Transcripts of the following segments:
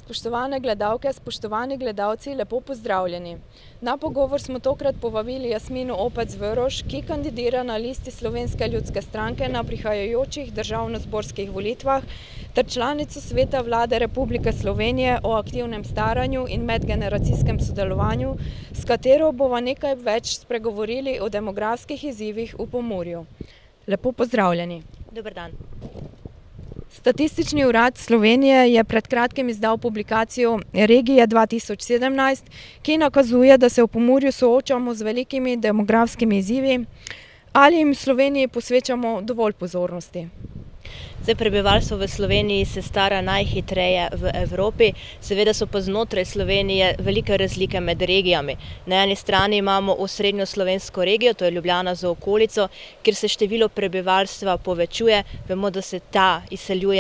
Spoštovane gledalke, spoštovani gledalci, lepo pozdravljeni. Na pogovor smo tokrat povabili Jasmino Opec Vrrož, ki kandidira na listi Slovenske ljudske stranke na prihajajočih državnozborskih volitvah, ter članico Sveta Vlade Republike Slovenije o aktivnem staranju in medgeneracijskem sodelovanju, s katero bova nekaj več spregovorili o demografskih izzivih v Pomurju. Lepo pozdravljeni. Dober dan. Statistični urad Slovenije je pred kratkim izdal publikacijo Regije 2017, ki nakazuje, da se v Pomurju soočamo z velikimi demografskimi izzivi. Ali jim v Sloveniji posvečamo dovolj pozornosti? Prebivalstvo v Sloveniji se stara najhitreje v Evropi, seveda so pa znotraj Slovenije velike razlike med regijami. Na eni strani imamo osrednjo slovensko regijo, to je Ljubljana z okolico, kjer se število prebivalstva povečuje, vemo, da se ta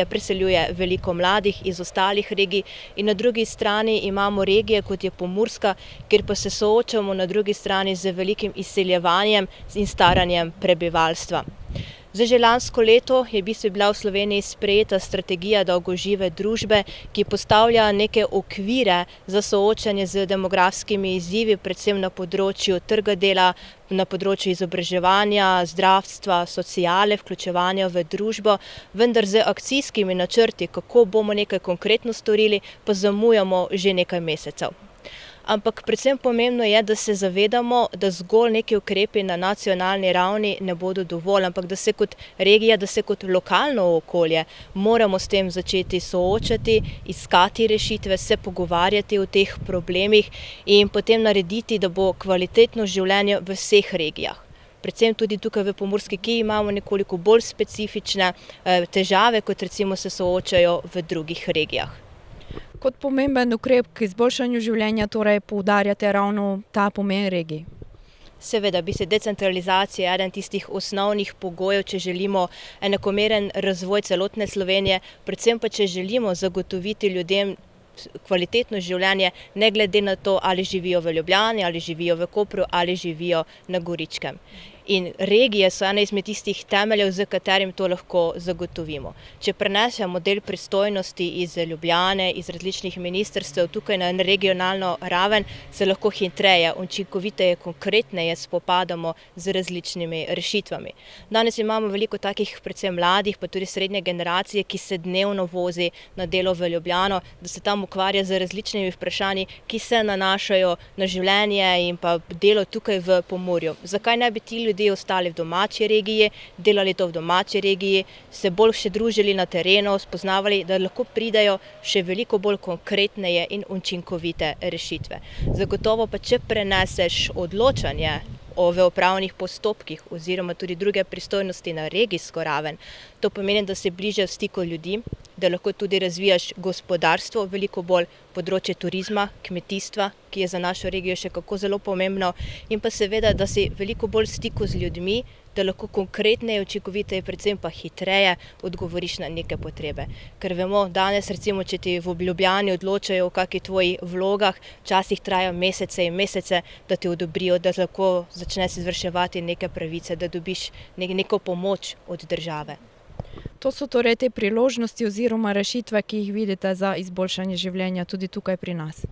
preseljuje veliko mladih iz ostalih regij, in na drugi strani imamo regije, kot je Pomurska, kjer pa se soočamo na drugi strani z velikim izseljevanjem in staranjem prebivalstva. Že lansko leto je bila v Sloveniji sprejeta strategija dolgožive družbe, ki postavlja neke okvire za soočanje z demografskimi izzivi, predvsem na področju trga dela, na področju izobraževanja, zdravstva, sociale, vključevanja v družbo, vendar z akcijskimi načrti, kako bomo nekaj konkretno storili, pa zamujamo že nekaj mesecev. Ampak predvsem pomembno je, da se zavedamo, da zgolj neki ukrepi na nacionalni ravni ne bodo dovolj, ampak da se kot regija, da se kot lokalno okolje moramo s tem začeti soočati, iskati rešitve, se pogovarjati o teh problemih in potem narediti, da bo kvalitetno življenje v vseh regijah. Predvsem tudi tukaj v Pomurski, ki imamo nekoliko bolj specifične težave, kot recimo se soočajo v drugih regijah. Kot pomemben ukrep k izboljšanju življenja torej poudarjate ravno ta pomen regij? Seveda, decentralizacija je eden tistih osnovnih pogojev, če želimo enakomeren razvoj celotne Slovenije, predvsem pa če želimo zagotoviti ljudem kvalitetno življenje, ne glede na to, ali živijo v Ljubljani, ali živijo v Kopru, ali živijo na Goričkem. In regije so ena izmed tistih temeljev, z katerim to lahko zagotovimo. Če prenesemo del pristojnosti iz Ljubljane, iz različnih ministrstev tukaj na regionalno raven, se lahko hitreje, učinkoviteje, konkretneje spopadamo z različnimi rešitvami. Danes imamo veliko takih predvsem mladih, pa tudi srednje generacije, ki se dnevno vozi na delo v Ljubljano, da se tam ukvarja z različnimi vprašanji, ki se nanašajo na življenje in pa delo tukaj v Pomurju. Zakaj ne bi ti ljudje ostali v domači regiji, delali to v domači regiji, se bolj še družili na terenu, spoznavali, da lahko pridejo še veliko bolj konkretneje in učinkovite rešitve. Zagotovo pa, če preneseš odločanje v upravnih postopkih oziroma tudi druge pristojnosti na regijsko raven, to pomeni, da si bliže v stiku ljudi, da lahko tudi razvijaš gospodarstvo, veliko bolj področje turizma, kmetijstva, ki je za našo regijo še kako zelo pomembno, in pa seveda, da si veliko bolj v stiku z ljudmi, da lahko konkretneje, učinkoviteje, predvsem pa hitreje odgovoriš na neke potrebe. Ker vemo, danes recimo, če ti v Ljubljani odločajo o kakšnih tvojih vlogah, včasih traja mesece in mesece, da ti odobrijo, da lahko začneš izvrševati neke pravice, da dobiš neko pomoč od države. To so torej te priložnosti oziroma rešitve, ki jih vidite za izboljšanje življenja tudi tukaj pri nas?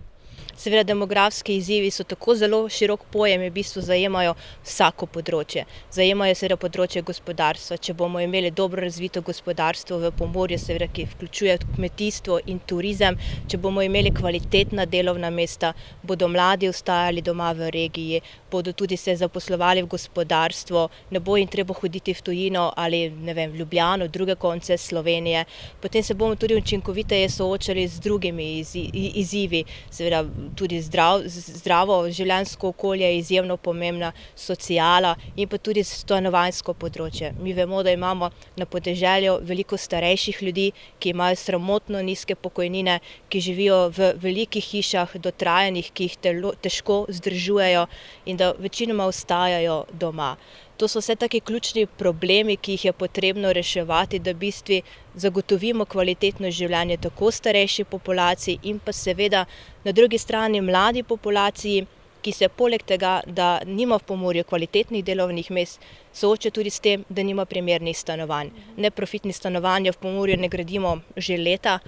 Seveda, demografski izzivi so tako zelo širok pojem, v bistvu zajemajo vsako področje. Zajemajo seveda področje gospodarstva. Če bomo imeli dobro razvito gospodarstvo v Pomurju, seveda, ki vključuje kmetijstvo in turizem, če bomo imeli kvalitetna delovna mesta, bodo mladi ostajali doma v regiji, bodo tudi se zaposlovali v gospodarstvo, ne bo jim treba hoditi v tujino ali v Ljubljano, druge konce Slovenije. Potem se bomo tudi učinkoviteje soočali z drugimi izzivi, seveda tudi zdravo življenjsko okolje je izjemno pomembna, sociala in pa tudi stanovanjsko področje. Mi vemo, da imamo na podeželju veliko starejših ljudi, ki imajo sramotno nizke pokojnine, ki živijo v velikih hišah, dotrajanih, ki jih težko vzdržujejo in da večinoma ostajajo doma. To so vse taki ključni problemi, ki jih je potrebno reševati, da v bistvu zagotovimo kvalitetno življenje tako starejši populaciji in pa seveda na drugi strani mladi populaciji, ki se poleg tega, da nima v Pomurju kvalitetnih delovnih mest, sooča tudi s tem, da nima primernih stanovanj. Neprofitnih stanovanj v Pomurju ne gradimo že leta,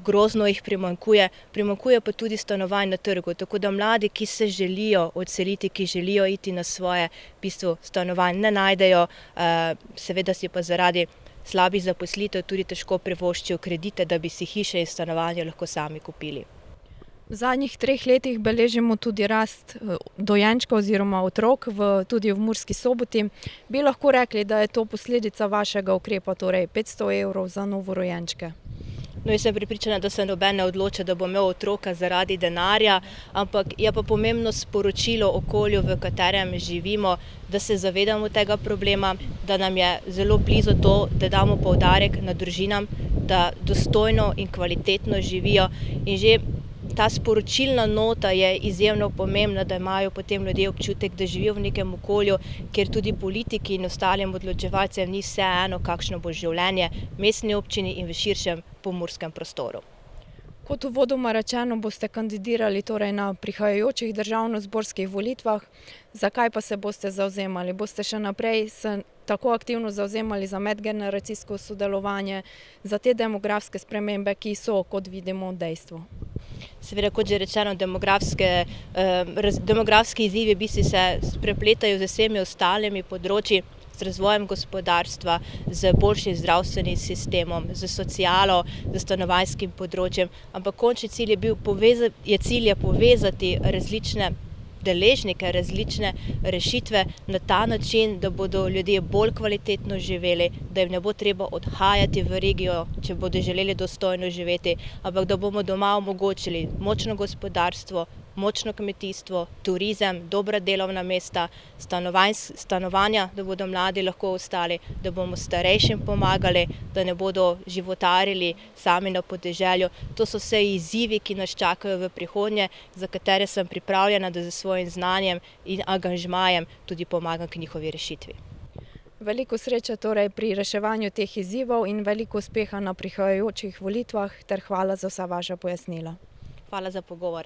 grozno jih primanjkuje pa tudi stanovanj na trgu, tako da mladi, ki se želijo odseliti, ki želijo iti na svoje, v bistvu stanovanj ne najdejo, seveda si pa zaradi slabih zaposlitev tudi težko privoščijo kredite, da bi si hiše in stanovanja lahko sami kupili. V zadnjih 3 letih beležimo tudi rast dojenčkov oziroma otrok tudi v Murski Soboti. Bi lahko rekli, da je to posledica vašega ukrepa, torej 500 € za novorojenčke? No, jaz sem prepričana, da se noben ne odloča, da bo imel otroka zaradi denarja, ampak je pa pomembno sporočilo okolju, v katerem živimo, da se zavedamo tega problema, da nam je zelo blizu to, da damo poudarek na družinam, da dostojno in kvalitetno živijo in že ta sporočilna nota je izjemno pomembna, da imajo potem ljudje občutek, da živijo v nekem okolju, kjer tudi politiki in ostalim odločevalcem ni vseeno, kakšno bo življenje v mestni občini in v širšem pomurskem prostoru. Kot uvodoma rečeno, boste kandidirali torej na prihajajočih državnozborskih volitvah. Zakaj pa se boste zavzemali? Boste še naprej se tako aktivno zavzemali za medgeneracijsko sodelovanje, za te demografske spremembe, ki so, kot vidimo, dejstvo? Seveda, kot že rečeno, demografski izzivi v bistvu se prepletajo z vsemi ostalimi področji, z razvojem gospodarstva, z boljšim zdravstvenim sistemom, z socialo, z stanovanjskim področjem, ampak končni cilj je povezati različne deležnike, različne rešitve na ta način, da bodo ljudje bolj kvalitetno živeli, da jim ne bo treba odhajati v regijo, če bodo želeli dostojno živeti, ampak da bomo doma omogočili močno gospodarstvo, močno kmetijstvo, turizem, dobra delovna mesta, stanovanja, da bodo mladi lahko ostali, da bomo starejšim pomagali, da ne bodo životarili sami na podeželju. To so vse izzivi, ki nas čakajo v prihodnje, za katere sem pripravljena, da z svojim znanjem in angažmajem tudi pomagam k njihovi rešitvi. Veliko sreče torej pri reševanju teh izzivov in veliko uspeha na prihajajočih volitvah ter hvala za vsa vaša pojasnila. Hvala za pogovor.